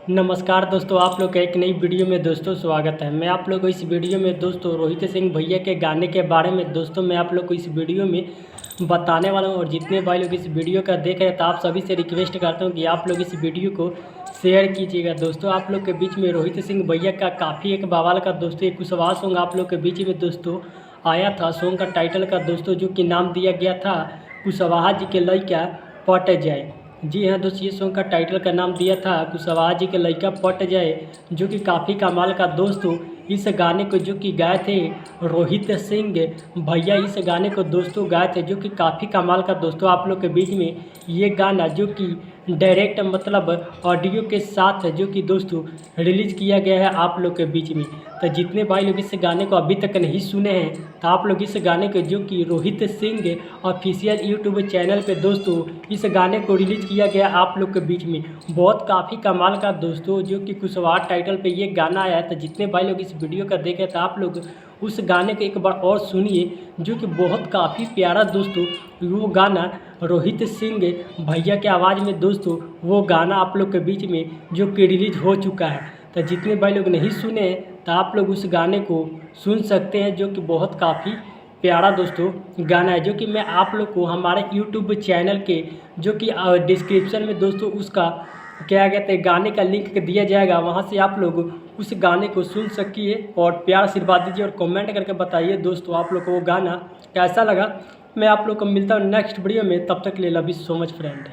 नमस्कार दोस्तों, आप लोग का एक नई वीडियो में दोस्तों स्वागत है। मैं आप लोग को इस वीडियो में दोस्तों रोहित सिंह भैया के गाने के बारे में दोस्तों मैं आप लोग को इस वीडियो में बताने वाला हूं। और जितने भाई लोग इस वीडियो का देख रहे हैं तो आप सभी से रिक्वेस्ट करता हूं कि आप लोग इस वीडियो को शेयर कीजिएगा। दोस्तों आप लोग के बीच में रोहित सिंह भैया का काफ़ी एक बवाल का दोस्तों एक कुशवाहा सॉन्ग आप लोग के बीच में दोस्तों आया था। सॉन्ग का टाइटल का दोस्तों जो कि नाम दिया गया था कुशवाहा जी के लइका पट जाए। जी हाँ दोस्त, ये सॉन्ग का टाइटल का नाम दिया था कुशवाहा जी के लइका पट जाए, जो कि काफ़ी कमाल का दोस्तों। इस गाने को जो कि गाए थे रोहित सिंह भैया, इस गाने को दोस्तों गाए थे, जो कि काफ़ी कमाल का दोस्तों। आप लोग के बीच में ये गाना जो कि डायरेक्ट मतलब ऑडियो के साथ जो कि दोस्तों रिलीज़ किया गया है आप लोग के बीच में। तो जितने भाई लोग इस गाने को अभी तक नहीं सुने हैं तो आप लोग इस गाने को जो कि Rohit Singh official YouTube channel पे दोस्तों इस गाने को रिलीज़ किया गया आप लोग के बीच में। बहुत काफ़ी कमाल का दोस्तों जो कि कुशवाहा टाइटल पे ये गाना आया है। तो जितने भाई लोग इस वीडियो का देखे तो आप लोग उस गाने को एक बार और सुनिए, जो कि बहुत काफ़ी प्यारा दोस्तों। वो गाना रोहित सिंह भैया के आवाज़ में दोस्तों वो गाना आप लोग के बीच में जो कि रिलीज़ हो चुका है। तो जितने भाई लोग नहीं सुने तो आप लोग उस गाने को सुन सकते हैं, जो कि बहुत काफ़ी प्यारा दोस्तों गाना है, जो कि मैं आप लोग को हमारे यूट्यूब चैनल के जो कि डिस्क्रिप्शन में दोस्तों उसका क्या कहते हैं गाने का लिंक दिया जाएगा। वहां से आप लोग उस गाने को सुन सकिए और प्यार आशीर्वाद दीजिए और कमेंट करके बताइए दोस्तों आप लोग को वो गाना कैसा लगा। मैं आप लोग को मिलता हूँ नेक्स्ट वीडियो में, तब तक के लिए love you so much friend.